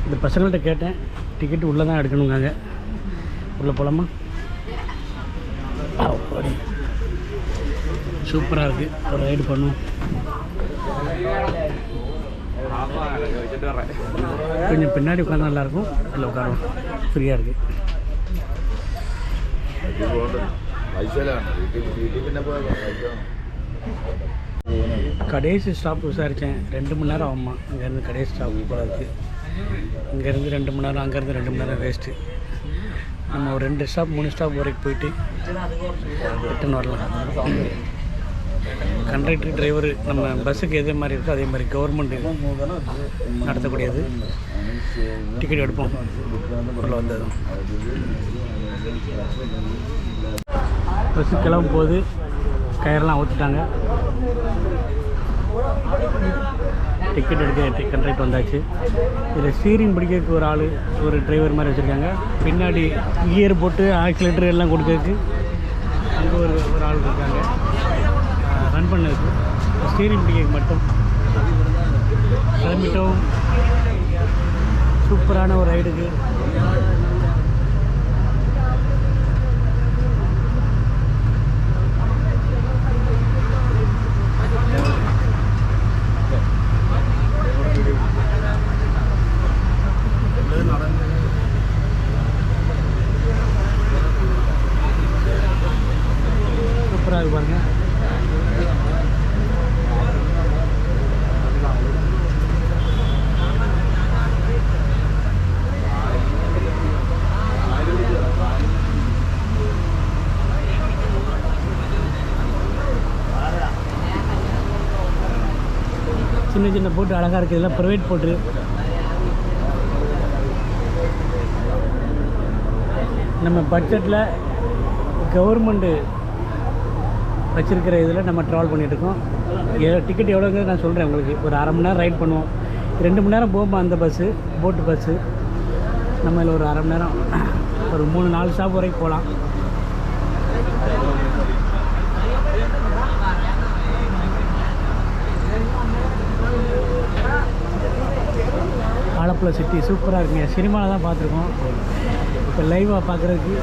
இந்த பசங்கள்கிட்ட கேட்டேன், டிக்கெட் உள்ளே தான் எடுக்கணுங்காங்க. உள்ளே போகலாமா? சூப்பராக இருக்குது, ஒரு ரைடு பண்ணும். கொஞ்சம் பின்னாடி உட்காந்து நல்லாயிருக்கும், இல்லை உட்காரும் ஃப்ரீயாக இருக்குது. கடைசி ஸ்டாப் விசாரித்தேன், 2 மணி நேரம் ஆகுமா இங்கேருந்து கடைசி ஸ்டாப் போகிறதுக்கு. இங்கேருந்து 2 மணி நேரம், அங்கேருந்து 2 மணி நேரம் வேஸ்ட்டு. நம்ம ஒரு 2 ஸ்டாப் 3 ஸ்டாப் வரைக்கும் போயிட்டு ரிட்டன் வரலாம். கண்டக்டர் டிரைவர் நம்ம பஸ்ஸுக்கு எதே மாதிரி இருக்கோ அதே மாதிரி கவர்மெண்ட்டு நடத்தக்கூடியது. டிக்கெட் எடுப்போம் உள்ள வந்ததும். பஸ்ஸு கிளம்பும் போது கயரெல்லாம் ஊற்றிட்டாங்க. டிக்கெட் எடுக்க கண்டக்டர் வந்தாச்சு. இதில் ஸ்டீரிங் பிடிக்கிறதுக்கு ஒரு ஆள், ஒரு டிரைவர் மாதிரி வச்சுருக்காங்க. பின்னாடி கியர் போட்டு ஆக்சிலேட்டர் எல்லாம் கொடுக்கறதுக்கு அங்கே ஒரு ஆள் இருக்காங்க ரன் பண்ணதுக்கு. ஸ்டீரிங் பிடிக்க மட்டும் கிளம்பிட்டோம். சூப்பரான ஒரு ரைடுக்கு. சூப்பராக இருக்கு பாருங்க. சின்ன சின்ன போட்டு அழகாக இருக்குது. இதெல்லாம் ப்ரைவேட் போட்டு. நம்ம பட்ஜெட்டில் கவர்மெண்ட்டு வச்சுருக்கிற இதில் நம்ம ட்ராவல் பண்ணிகிட்ருக்கோம். டிக்கெட் எவ்வளோங்கிறது நான் சொல்கிறேன் உங்களுக்கு. ஒரு அரை மணி நேரம் ரைட் பண்ணுவோம். 2 மணி நேரம் போகும்போது அந்த பஸ்ஸு போட்டு பஸ்ஸு. நம்ம இதில் ஒரு அரை மணி நேரம் ஒரு 3-4 ஸ்டாப் வரைக்கும் போகலாம். ஆலப்புழை சிட்டி சூப்பராக இருக்குங்க. சினிமாவில் தான் பார்த்துருக்கோம், இப்போ லைவாக பார்க்குறதுக்கு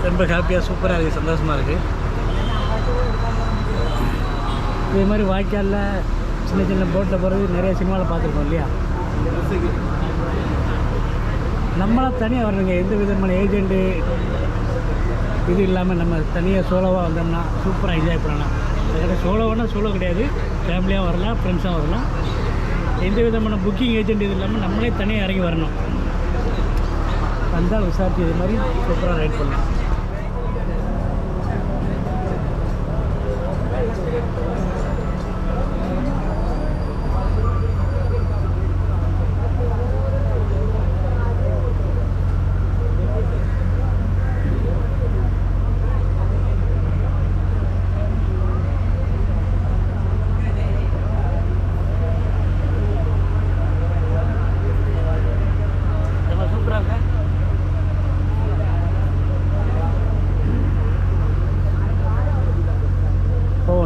ரொம்ப ஹாப்பியாக சூப்பராக இருக்குது, சந்தோஷமாக இருக்குது. இதே மாதிரி வாய்க்காலில் சின்ன சின்ன போட்டில் போகிறது நிறைய சினிமாவில் பார்த்துருக்கோம் இல்லையா. நம்மளாம் தனியாக வரணுங்க, எந்த விதமான ஏஜெண்ட்டு இது இல்லாமல் நம்ம தனியாக சோலோவாக வந்தோம்னா சூப்பராக என்ஜாய் பண்ணலாம். அதுக்கிட்ட சோலோவானா சோலோ கிடையாது, ஃபேமிலியாக வரலாம், ஃப்ரெண்ட்ஸாக வரலாம். எந்த விதமான புக்கிங் ஏஜெண்ட் இது இல்லாமல் நம்மளே தனியாக இறங்கி வரணும். வந்தால் விசாரிச்சு இது மாதிரி சூப்பராக ரைட் பண்ணலாம்.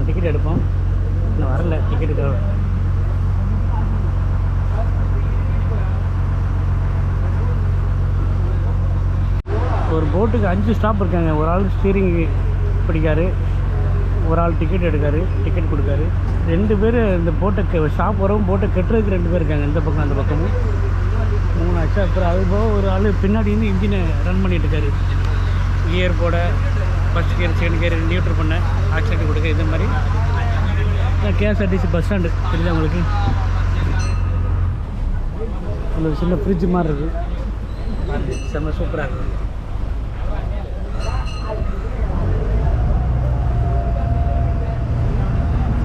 டிக்கெட் எடுப்போம். இன்னும் வரல டிக்கெட்டுக்கு. ஒரு போட்டுக்கு 5 ஸ்டாப் இருக்காங்க. ஒரு ஆள் ஸ்டீரிங் பிடிக்காரு, ஒரு ஆள் டிக்கெட் எடுக்காரு, டிக்கெட் கொடுக்காரு. 2 பேர் இந்த போட்டை ஸ்டாப் வரவும் போட்டை கட்டுறதுக்கு 2 பேர் இருக்காங்க. இந்த பக்கம் அந்த பக்கமும் 3 ஆச்சு. அப்புறம் அது போக ஒரு ஆள் பின்னாடி வந்து இன்ஜினை ரன் பண்ணிட்டு இருக்காரு. கியர் போட, first gear, second gear, neutral பண்ண, ஆக்சிலேட்டர் கொடுக்க. இந்த மாதிரி கேஎஸ்ஆர்டிசி பஸ் ஸ்டாண்டு தெரியுது உங்களுக்கு. அந்த சின்ன ஃப்ரிட்ஜ் மாதிரி இருக்குது, செம்ம சூப்பராக இருக்குது.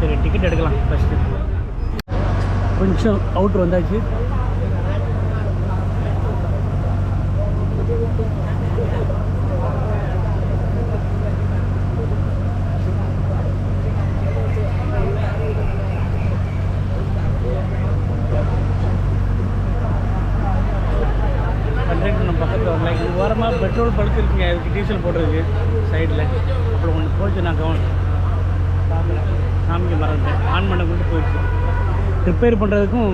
சரி, டிக்கெட் எடுக்கலாம். ஃபஸ்ட்டு கொஞ்சம் அவுட்ரு வந்தாச்சு. ஓரமாக பெட்ரோல் பழுத்து இருக்குங்க, அதுக்கு டீசல் போடுறதுக்கு சைடில். அப்புறம் ஒன்று போச்சு, நான் காமிக்க மறந்துட்டேன். ஆன் பண்ண கொண்டு போயிடுச்சு. ரிப்பேர் பண்ணுறதுக்கும்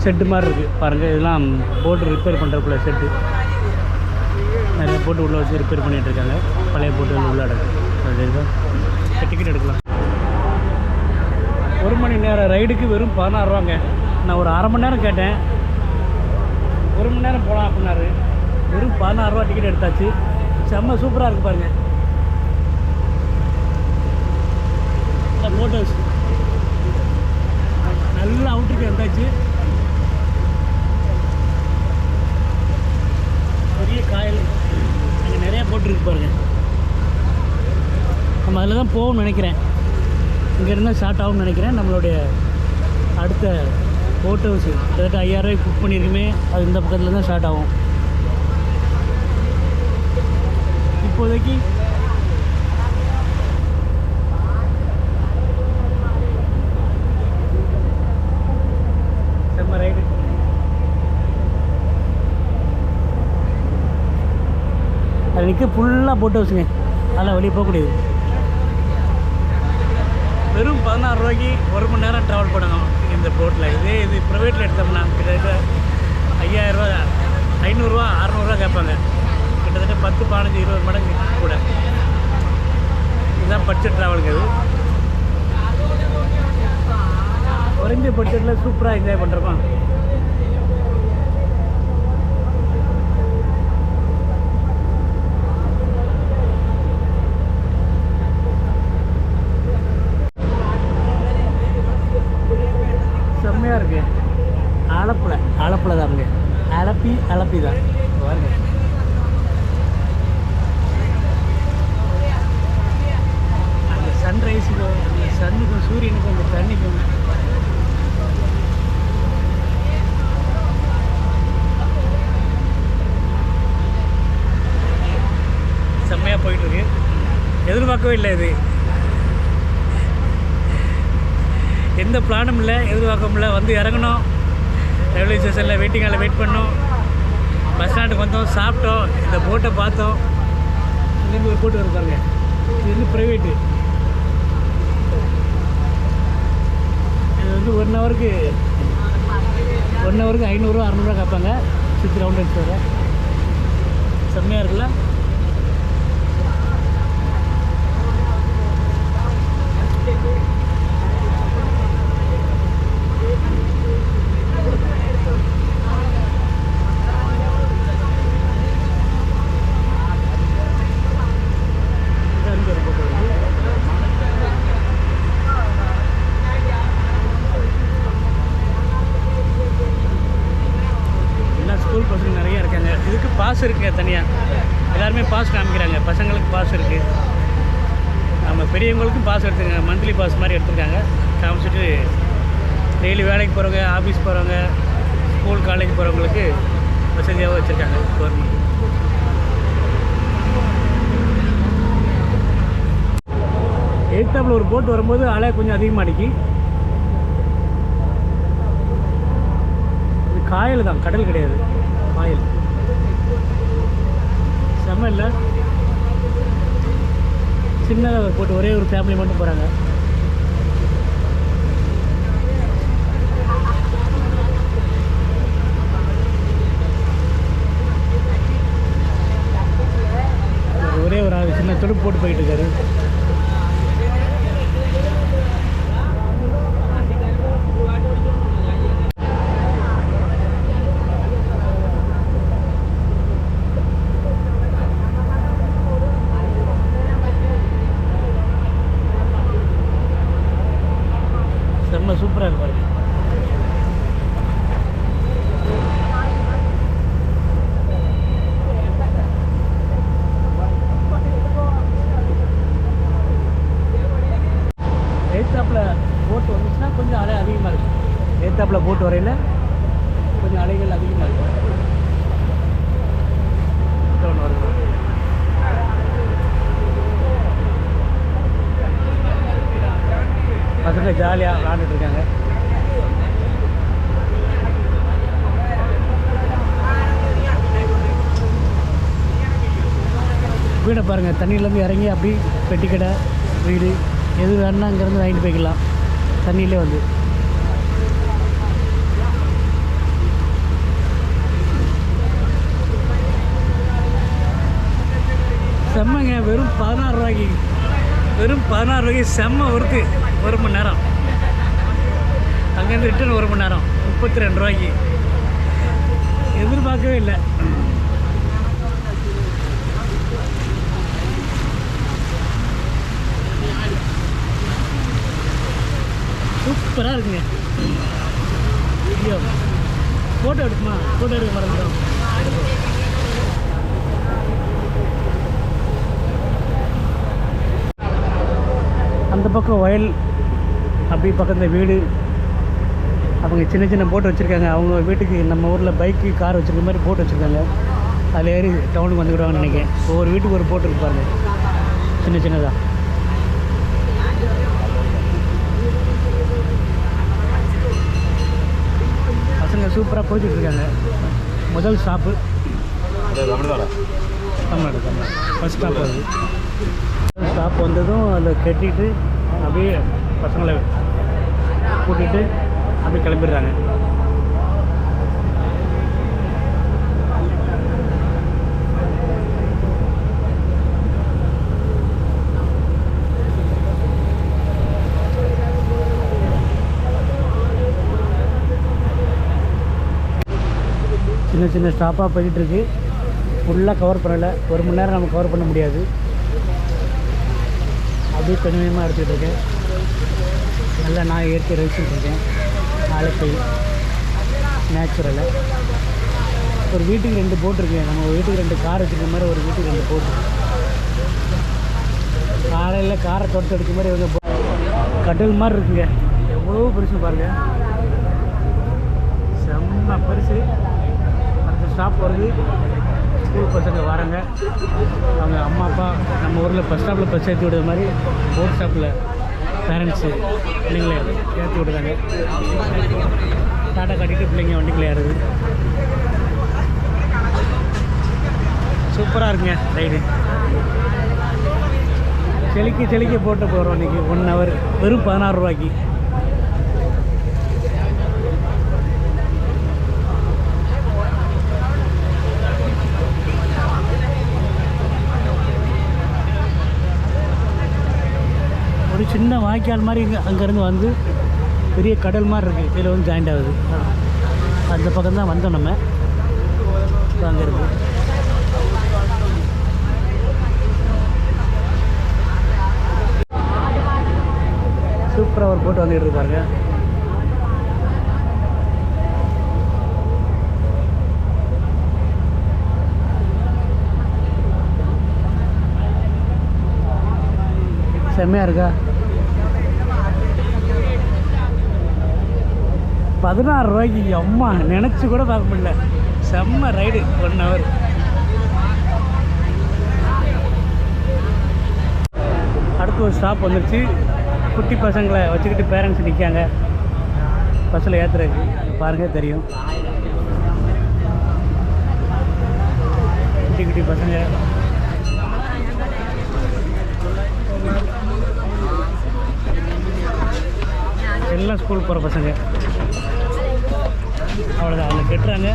செட்டு மாதிரி இருக்குது பாருங்கள். இதெல்லாம் போட்டு ரிப்பேர் பண்ணுறக்குள்ள செட்டு. நிறைய போட்டு உள்ளே வச்சு ரிப்பேர் பண்ணிகிட்டு இருக்காங்க. பழைய போட்டு உள்ளே அதுதான் டிக்கெட் எடுக்கலாம். 1 மணி நேரம் ரைடுக்கு வெறும் 16 ரூபாங்க. நான் ஒரு அரை மணி நேரம் கேட்டேன், 1 மணி நேரம் போகலாம் அப்படின்னாரு. வெறும் 16 ரூபா டிக்கெட் எடுத்தாச்சு. செம்ம சூப்பராக இருக்குது பாருங்கள். ஃபோட்டோஸ் நல்லா அவுட்டுக்கு வந்தாச்சு. பெரிய காயல் அங்கே நிறையா போட்டுருக்கு பாருங்கள். நம்ம அதில் தான் போகணும்னு நினைக்கிறேன். இங்கே இருந்தால் ஸ்டார்ட் ஆகும்னு நினைக்கிறேன். நம்மளுடைய அடுத்த போட் ஹவுஸு கிட்டத்தட்ட 5000 ரூபாய்க்கு புக் பண்ணியிருக்குமே, அது இந்த பக்கத்தில் தான் ஸ்டார்ட் ஆகும். இப்போதைக்கு செம்ம ரைடு. அது நிற்க ஃபுல்லாக போட் ஹவுஸுங்க. அதெல்லாம் வெளியே போகக்கூடியது. வெறும் 16 ரூபாய்க்கு 1 மணி நேரம் ட்ராவல் பண்ணணும் இந்த போட்டில். இது ப்ரைவேட்டில் எடுத்தோம்னா கிட்டத்தட்ட 5000 ரூபா, 500 ரூபா, 600 ரூபா கேட்பாங்க. கிட்டத்தட்ட 10, 15, 20 மடங்கு கூட. இதுதான் பட்ஜெட் ட்ராவலுக்கு. அது குறைஞ்ச பட்ஜெட்டில் சூப்பராக என்ஜாய் பண்ணுறோமா. செம்மையாக இருக்குது. ஆலப்புழை தாங்க. அலப்பி தான் பாருங்க. அந்த சன்ரைஸுக்கும் அந்த சன்னுக்கும் சூரியனுக்கும் அந்த தண்ணிக்கும் செம்மையாக போயிட்டுருக்கு. எதிர்பார்க்கவே இல்லை. இது எந்த பிளானும் இல்லை, எதிர்பார்க்கவும் இல்லை. வந்து இறங்கணும், ரயில்வே ஸ்டேஷனில் வெயிட்டிங் ஹாலில் வெயிட் பண்ணோம், பஸ் ஸ்டாண்டுக்கு வந்தோம், சாப்பிட்டோம், இந்த போட்டை பார்த்தோம். இங்கேருந்து ஒரு போட்டு வருவாங்க. இது வந்து ப்ரைவேட்டு. இது வந்து 1 ஹவருக்கு 500 ரூபா 600 ரூபா கேட்பாங்க. சுற்றி ரவுண்ட் அடிச்சு வர செம்மையாக இருக்குல்ல. பாஸ் இருக்குங்க தனியாக. எல்லாருமே பாஸ் காமிக்கிறாங்க. பசங்களுக்கு பாஸ் இருக்குது, நம்ம பெரியவங்களுக்கும் பாஸ் எடுத்துருக்காங்க. மந்த்லி பாஸ் மாதிரி எடுத்துருக்காங்க. காமிச்சிட்டு டெய்லி வேலைக்கு போகிறவங்க, ஆஃபீஸ் போகிறவங்க, ஸ்கூல் காலேஜ் போகிறவங்களுக்கு வசதியாக வச்சுருக்காங்க கவர்மெண்ட். எய்த்தாப்பில் ஒரு போட் வரும்போது அலை கொஞ்சம் அதிகமாகிடுச்சு. இது காயல் தான், கடல் கிடையாது, காயல். செம்ம இல்லை. சின்னதாக போட்டு ஒரே ஒரு ஃபேமிலி மட்டும் போகிறாங்க. ஒரே ஒரு ஆள் சின்ன துடுப்பு போட்டு போயிட்டு இருக்காரு. செம்ம சூப்பராக இருப்பாரு. ஏத்தாப்பில் போட்டு வந்துச்சுன்னா கொஞ்சம் அலை அதிகமாக இருக்கும். ஏத்தாப்பில் போட்டு வரையில் கொஞ்சம் அலைகள் அதிகமாக இருக்கும். பசங்க ஜாலியாக விளாண்டுட்டு இருக்காங்க. வீடை பாருங்கள், தண்ணியிலேருந்து இறங்கி அப்படி பெட்டிக்கடை, வீடு எது வேணுன்னா அங்கேருந்து வாங்கிட்டு போய்க்கலாம் தண்ணியிலே வந்து. ரூபாய்க்கு, வெறும் 16 ரூபாய்க்கு செம்ம ஒர்க்கு. 1 மணி நேரம் அங்கேருந்து ரிட்டர்ன் 1 மணி நேரம் 32 ரூபாய்க்கு. எதிர்பார்க்கவே இல்லை. சூப்பராக இருக்குங்க. ஐயோ, ஃபோட்டோ எடுக்குமா? ஃபோட்டோ எடுக்க மறந்துடும். அந்த பக்கம் வயல், அப்படி பக்கத்தில் வீடு. அவங்க சின்ன சின்ன போட் வச்சுருக்காங்க. அவங்க வீட்டுக்கு நம்ம ஊரில் பைக்கு கார் வச்சுருக்க மாதிரி போட் வச்சுருக்காங்க. அதில் ஏறி டவுனுக்கு வந்துக்கிடுவாங்கன்னு நினைக்கிறேன். ஒவ்வொரு வீட்டுக்கு ஒரு போட் இருப்பாங்க, சின்ன சின்னதாக. பசங்க சூப்பராக போய்கிட்ருக்காங்க. முதல் ஸ்டாப்பு தமிழ்நாடு. ஃபஸ்ட் ஸ்டாப் வருது. ஸ்டாப் வந்ததும் அதில் கட்டிட்டு அப்படியே பசங்களை கூட்டிகிட்டு அப்படியே கிளம்பிடுறாங்க. சின்ன சின்ன ஸ்டாப்பாக போய்கிட்டுருக்கு. ஃபுல்லாக கவர் பண்ணலை. 1 மணி நேரம் நம்ம கவர் பண்ண முடியாது. அப்படியே கொஞ்சம் கொஞ்சமாக எடுத்துக்கிட்டு இருக்கேன். நல்லா நான் இயற்கை ரசிச்சுட்ருக்கேன். ஆலப்பை நேச்சுரலை. ஒரு வீட்டுக்கு 2 போட் இருக்குங்க. நம்ம வீட்டுக்கு 2 கார் வச்சுருக்க மாதிரி ஒரு வீட்டுக்கு 2 போட்டு. காலையில் காரை தொடுத்து எடுக்க மாதிரி இவங்க கடல் மாதிரி இருக்குங்க. எவ்வளோ பெருசு பாருங்கள், செம்ம பெருசு. அடுத்த ஸ்டாப் வருது. ஸ்கூல் பசங்க வராங்க. அவங்க அம்மா அப்பா நம்ம ஊரில் பஸ் ஸ்டாப்பில் பஸ் ஏற்றி விடுற மாதிரி போட் ஸ்டாப்பில் பேரண்ட்ஸு பிள்ளைங்களை ஏற்றி விடுறாங்க. டாட்டா காட்டிட்டு பிள்ளைங்க வண்டிக்குள்ளே ஏறுது. சூப்பராக இருக்குங்க ரைடு. செலிக்க போட்டு போகிறோம் இன்றைக்கி. 1 ஹவர் வெறும் 16 ரூபாய்க்கு. ஒரு சின்ன வாய்க்கால் மாதிரி அங்கேருந்து வந்து பெரிய கடல் மாதிரி இருக்குது. இதில் வந்து ஜாயிண்ட் ஆகுது. அந்த பக்கம் தான் வந்தோம் நம்ம. அங்கே இருக்குது. சூப்பராக ஒரு போட்டு வந்துக்கிட்டு இருப்பாருங்க. செம்மையாக இருக்கா? 16 ரூபாய்க்கு. அம்மா நினச்சி கூட பார்க்க முடியல. செம்ம ரைடு. 1 ஹவர். அடுத்து ஒரு ஸ்டாப் வந்துடுச்சு. குட்டி பசங்களை வச்சுக்கிட்டு பேரண்ட்ஸ் நிற்காங்க பஸ்ஸில் ஏற்றுறதுக்கு. பாருங்கள் தெரியும். குட்டி குட்டி பசங்க எல்லாம் ஸ்கூல் போகிற பசங்க. அவ்வளோதான், அவங்க கெட்டுறாங்க.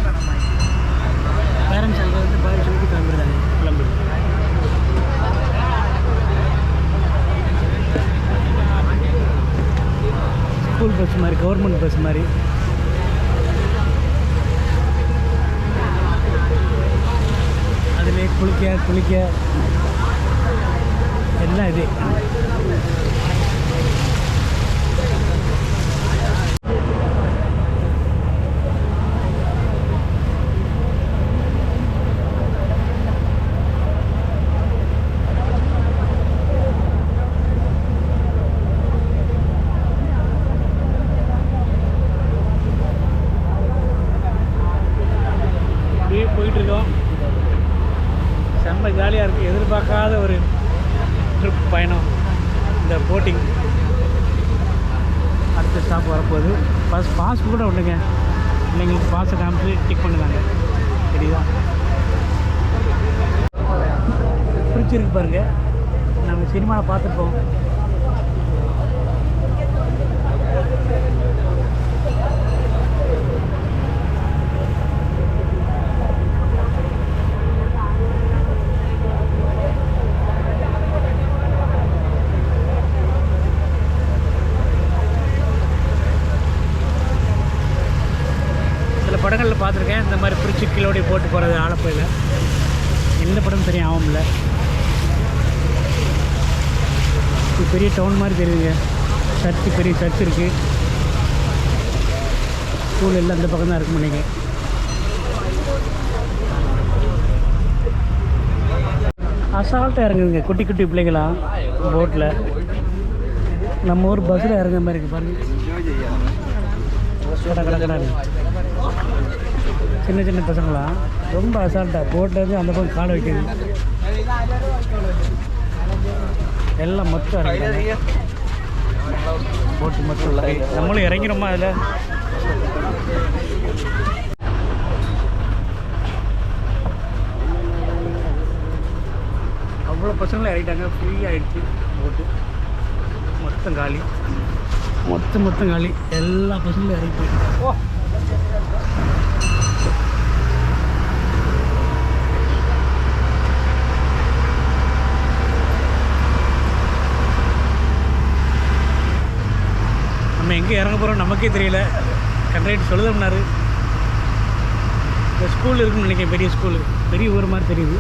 பேரண்ட்ஸ் அங்கே வந்து பாய் சொல்லிட்டு கிளம்பிடுறாங்க. ஸ்கூல் பஸ் மாதிரி, கவர்மெண்ட் பஸ் மாதிரி. அதிலே குளிக்க எல்லாம் இது. போயிட்டுருக்கோம். செம்ம ஜாலியாக இருக்குது. எதிர்பார்க்காத ஒரு ட்ரிப் பயணம் இந்த போட்டிங். அடுத்த ஸ்டாப் வரப்போகுது. பாஸ் கூட உண்டுங்க. பிள்ளைங்களுக்கு பாஸை காமிச்சு டிக் பண்ணுறாங்க. சரிதான், பிடிச்சிருக்கு பாருங்கள். நம்ம சினிமாவில் பார்த்துருப்போம். படங்களில் பார்த்துருக்கேன் இந்த மாதிரி பிரித்து கிலோடி போட்டு போகிறது ஆலப்புழையில். எந்த படம் சரியும் ஆகும்ல. இது பெரிய டவுன் மாதிரி தெரியுதுங்க. சர்ச்சு, பெரிய சர்ச் இருக்குது. ஸ்கூல் எல்லாம் அந்த பக்கம் தான் இருக்கும் நினைக்கிறேன். அசால்ட்டாக இறங்குதுங்க குட்டி குட்டி பிள்ளைங்களாம் போட்டில். நம்ம ஊர் பஸ்ஸில் இறங்குற மாதிரி இருக்குது பாருங்கள். சின்ன சின்ன பசங்களாம் ரொம்ப அசால்ட்டாக போட்லேருந்து அந்த பக்கம் காலை வைக்கணும். எல்லாம் மொத்தம் இறங்குறாங்க. போட்டு மட்டும் நம்மளும் இறங்கிறோமா அதில். அவ்வளோ பசங்களும் இறங்கிட்டாங்க. ஃப்ரீ ஆகிடுச்சு போட்டு. மொத்தம் காலி. மொத்தம் காலி. எல்லா பசங்களும் இறங்கி போயிட்டு. நம்ம எங்கே இறங்க போகிறோம் நமக்கே தெரியல. கண்டக்டர் சொல்லுதம்னாரு. இந்த ஸ்கூல் இருக்குன்னு நினைக்கிறேன். பெரிய ஸ்கூலு, பெரிய ஊர் மாதிரி தெரியுது.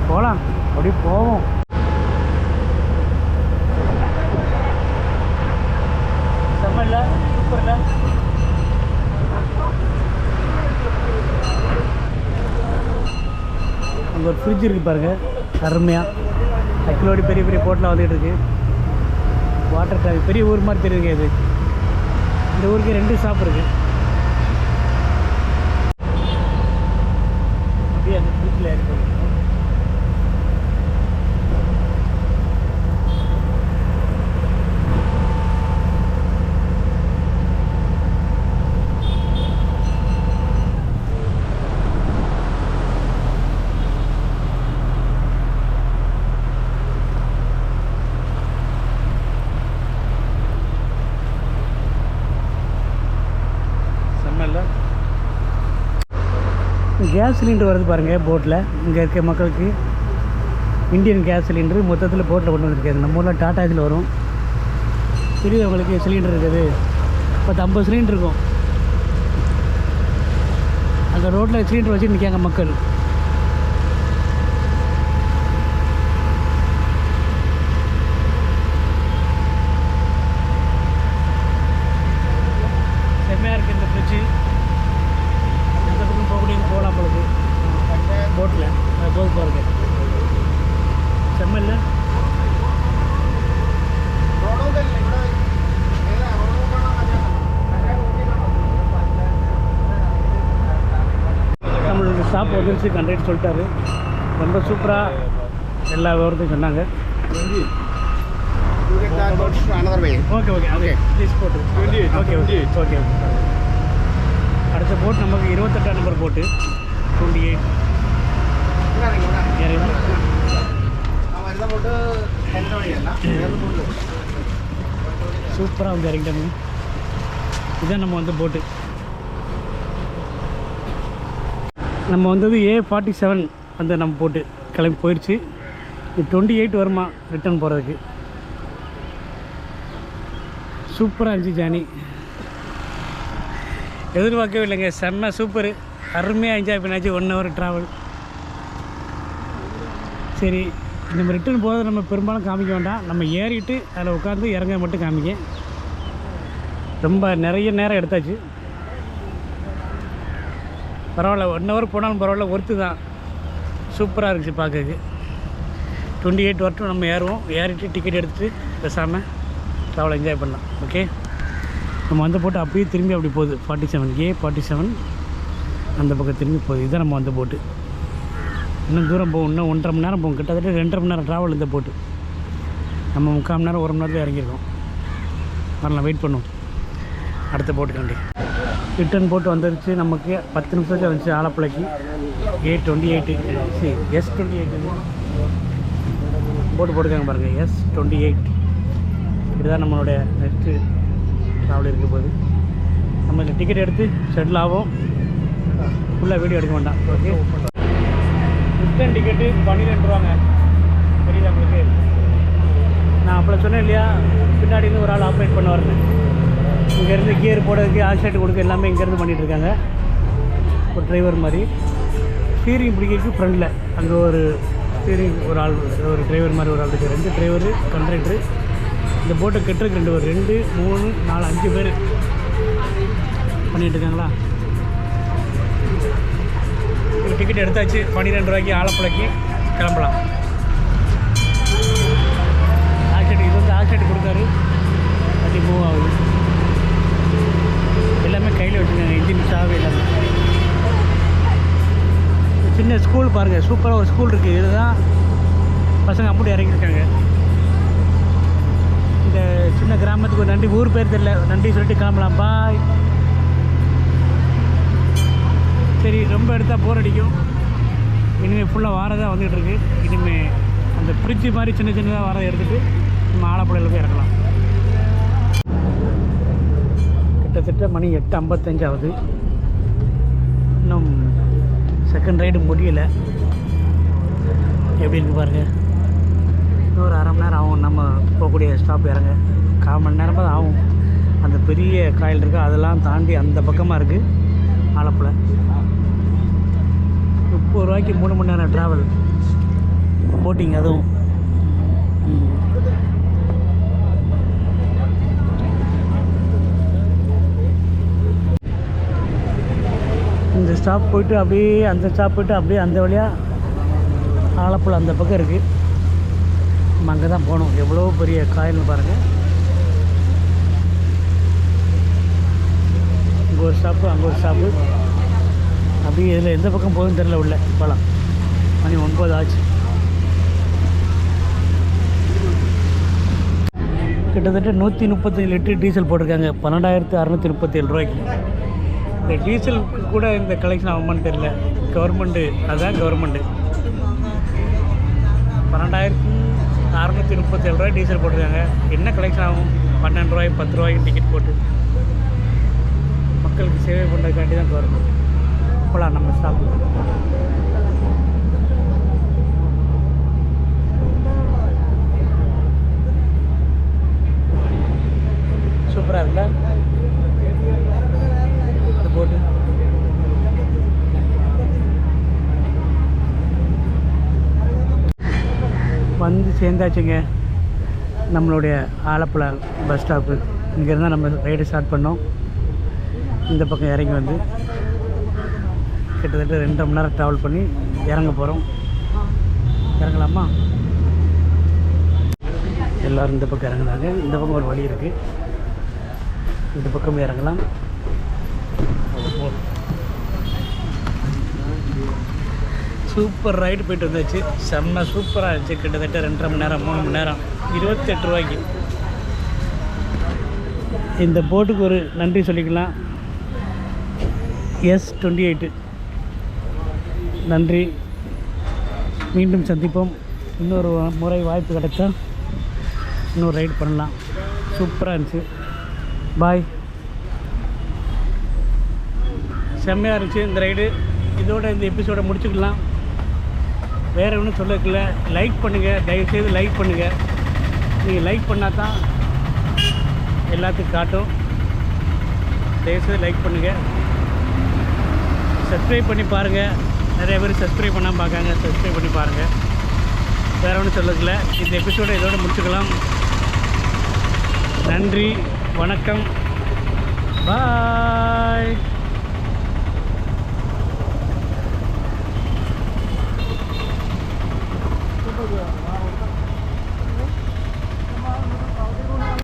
போகலாம், அப்படி போவோம். செம்மல்ல, சூப்பர்ல. அங்கே ஒரு ஃப்ரிட்ஜ் இருக்குது பாருங்கள், அருமையாக. அக்கிலோடி பெரிய பெரிய போட்டில் வந்துகிட்டு இருக்கு. வாட்டர் டேங்க், பெரிய ஊர் மாதிரி தெரியுதுங்க இது. இந்த ஊருக்கு 2 ஷாப் இருக்குது. அப்படியே அந்த ஃப்ரிட்ஜில் இருக்குது. கேஸ் சிலிண்டர் வருது பாருங்கள் போட்டில். இங்கே இருக்க மக்களுக்கு இந்தியன் கேஸ் சிலிண்டரு மொத்தத்தில் போட்டில் கொண்டு வந்துருக்காது. நம்ம ஊரில் டாட்டா இதில் வரும். பெரியவங்களுக்கு சிலிண்டர் இருக்குது. 50 சிலிண்டர் இருக்கும். அந்த ரோட்டில் சிலிண்டர் வச்சு நிற்காங்க மக்கள். செம்மையாக இருக்குது இந்த ஃப்ரிட்ஜு. போகலாம் பொழுது போட்டில் போது பாருங்க. செம்மல்ல. நம்மளோட ஷாப் வந்துருச்சு. கண்டக்டர் சொல்லிட்டாரு. ரொம்ப சூப்பராக எல்லா விவரத்தையும் சொன்னாங்க. ஓகே ஓகே ஓகே ப்ளீஸ் போட்டு ஓகே ஓகே ஓகே. அடுத்த போட் நமக்கு 28ஆம் நம்பர் போட்டு 28. சூப்பராக வந்து இறங்கிட்டோம். இதுதான் நம்ம வந்து போட்டு. நம்ம வந்தது A47 வந்து நம்ம போட்டு கிளம்பி போயிடுச்சு. இது 28 வருமா ரிட்டர்ன் போகிறதுக்கு. சூப்பராக இருந்துச்சு ஜானி. எதிர்பார்க்கவே இல்லைங்க. செம்ம சூப்பரு. அருமையாக என்ஜாய் பண்ணாச்சு. 1 hour travel. சரி, நம்ம ரிட்டர்ன் போகிறது நம்ம பெரும்பாலும் காமிக்க வேண்டாம். நம்ம ஏறிட்டு அதில் உட்காந்து இறங்க மட்டும் காமிக்க. ரொம்ப நிறைய நேரம் எடுத்தாச்சு. பரவாயில்ல, 1 ஹவர் போனாலும் பரவாயில்ல, ஒர்த்து தான். சூப்பராக இருந்துச்சு பார்க்கறதுக்கு. 28 வரட்டும் நம்ம ஏறுவோம். ஏறிட்டு டிக்கெட் எடுத்துகிட்டு பேசாமல் ட்ராவல் என்ஜாய் பண்ணலாம். ஓகே, நம்ம வந்து போட்டு அப்படியே திரும்பி அப்படி போகுது. 47 A47 அந்த பக்கம் திரும்பி போகுது. இதுதான் நம்ம வந்து போட்டு. இன்னும் தூரம் போகும். இன்னும் 1.5 மணி நேரம் போகும். கிட்டத்தட்ட 2.5 மணி நேரம் ட்ராவல் இந்த போட்டு. நம்ம 3/4 மணி நேரம் 1 மணி நேரத்தில் இறங்கியிருக்கோம். வரலாம், வெயிட் பண்ணுவோம் அடுத்த போட்டுக்காண்டி. ரிட்டர்ன் போட்டு வந்துருச்சு. நமக்கு 10 நிமிஷத்துக்கு வந்துச்சு ஆலப்புழைக்கு. A28 S28 போட்டுக்காங்க பாருங்கள். S28 இதுதான் நம்மளுடைய நெக்ஸ்ட்டு ட்ராவல் இருக்க போது. நம்ம இந்த டிக்கெட் எடுத்து செட்டில் ஆகும். ஃபுல்லாக வீடியோ எடுக்க வேண்டாம். ஓகே, ரிட்டர்ன் டிக்கெட்டு 12 ரூபாங்க. தெரியுதா உங்களுக்கு? நான் அப்போ சொன்னேன் இல்லையா, பின்னாடி இருந்து ஒரு ஆள் ஆப்ரேட் பண்ண வரேன். இங்கேருந்து கியர் போடுறதுக்கு ஆக்சிலேட்டர் கொடுக்க எல்லாமே இங்கேருந்து பண்ணிகிட்ருக்காங்க. ஒரு டிரைவர் மாதிரி ஸ்டீரிங் பிடிக்கிறதுக்கு ஃப்ரண்டில் அங்கே ஒரு ஸ்டீரிங் ஒரு ஆள், ஒரு டிரைவர் மாதிரி ஒரு ஆள் இருக்குது. 2 டிரைவரு, கண்ட்ரக்டரு. இந்த போட்டை கட்டுறதுக்கு 2 3 4 5 பேர் பண்ணிகிட்டு இருக்காங்களா. டிக்கெட் எடுத்தாச்சு. 12 ரூபாய்க்கு ஆலப்புழைக்கு கிளம்பலாம். ஆக்சிடென்ட் இது வந்து ஆக்சிடென்ட் கொடுத்தாரு. வண்டி மூவ் ஆகுது. எல்லாமே கையில் வச்சுருக்காங்க, இன்ஜின் சாவி எல்லாமே. சின்ன ஸ்கூல் பாருங்கள், சூப்பராக ஒரு ஸ்கூல் இருக்குது. இதுதான் பசங்க அப்படி இறங்கியிருக்காங்க. இந்த சின்ன கிராமத்துக்கு ஒரு நன்றி, ஊர் பேர் தெரியல, நன்றி சொல்லிட்டு கிளம்பலாம். பாய். சரி, ரொம்ப எடுத்தால் போர் அடிக்கும். இனிமேல் ஃபுல்லாக வாரதாக வந்துகிட்டு இருக்குது. இனிமேல் அந்த பிரிட்ஜு மாதிரி சின்ன சின்னதாக வாரதை எடுத்துகிட்டு நம்ம ஆலப்புழையில் போய் இறக்கலாம். கிட்டத்தட்ட மணி 8:55 ஆகுது. இன்னும் செகண்ட் ரைடு முடியலை. எப்படி இருக்குது பாருங்கள். இன்னொரு அரை மணி நேரம் ஆகும் நம்ம போகக்கூடிய ஸ்டாப் இறங்க. 1/4 மணி நேரமாக தான் ஆகும். அந்த பெரிய காயில் இருக்குது, அதெல்லாம் தாண்டி அந்த பக்கமாக இருக்குது ஆலப்புழை. 30 ரூபாய்க்கு 3 மணி நேரம் ட்ராவல் போட்டிங். அதுவும் இந்த ஸ்டாப் போயிட்டு அப்படியே அந்த ஸ்டாப் போயிட்டு அப்படியே அந்த வழியாக ஆலப்புழை அந்த பக்கம் இருக்குது. நம்ம அங்கே தான் போகணும். எவ்வளோ பெரிய காயில்னு பாருங்கள். இங்கே ஒரு ஸ்டாப்பு, அங்கே ஒரு ஸ்டாப்பு. அப்படியே இதில் எந்த பக்கம் போகுதுன்னு தெரில. உள்ள போகலாம். மணி 9 ஆச்சு. கிட்டத்தட்ட 137 லிட்டர் டீசல் போட்டிருக்காங்க. 12,637 ரூபாய்க்கு. இந்த டீசலுக்கு கூட இந்த கலெக்ஷன் ஆகுமான்னு தெரியல. கவர்மெண்ட்டு, அதுதான் கவர்மெண்ட்டு. 12,637 ரூபாய் டீசல் போட்டிருக்காங்க. என்ன கலெக்ஷன் ஆகும்? 12 ரூபாய் 10 ரூபாய்க்கு டிக்கெட் போட்டு மக்களுக்கு சேவை பண்ணுறதுக்காண்டி தான் கவர்மெண்ட். போகலாம் நம்ம ஸ்டாப். சூப்பராக இருக்குல்ல இந்த போட்டு. வந்து சேர்ந்தாச்சுங்க நம்மளுடைய ஆலப்புழை பஸ் ஸ்டாப்பு. இங்கேருந்து நம்ம ரைடு ஸ்டார்ட் பண்ணோம். இந்த பக்கம் இறங்கி வந்து கிட்டத்தட்ட 2 மணி நேரம் ட்ராவல் பண்ணி இறங்க போகிறோம். இறங்கலாமா? எல்லோரும் இந்த பக்கம் இறங்குனாங்க. இந்த பக்கம் ஒரு வழி இருக்குது, இந்த பக்கம் இறங்கலாம். சூப்பர் ரைடு போய்ட்டு வந்தாச்சு. செம்ம சூப்பராக இருந்துச்சு. கிட்டத்தட்ட 2.5 மணி நேரம் 3 மணி நேரம் 28 ரூபாய்க்கு. இந்த போட்டுக்கு ஒரு நன்றி சொல்லிக்கலாம். S28 நன்றி. மீண்டும் சந்திப்போம். இன்னொரு முறை வாய்ப்பு கிடைச்சா இன்னொரு ரைடு பண்ணலாம். சூப்பராக இருந்துச்சு. பாய். செம்மையாக இருந்துச்சு இந்த ரைடு. இதோட இந்த எபிசோடை முடிச்சுக்கலாம். வேறு ஒன்றும் சொல்லல. லைக் பண்ணுங்கள், தயவுசெய்து லைக் பண்ணுங்கள். நீங்கள் லைக் பண்ணால் தான் எல்லாத்துக்கும் காட்டும். தயவுசெய்து லைக் பண்ணுங்கள். சப்ஸ்கிரைப் பண்ணி பாருங்கள். நிறைய பேர் சப்ஸ்கிரைப் பண்ணாமல் பார்க்காங்க. சப்ஸ்கிரைப் பண்ணி பாருங்கள். வேறு ஒன்றும் சொல்லல. இந்த எபிசோடை இதோடு முடிச்சுக்கலாம். நன்றி, வணக்கம், பாய்.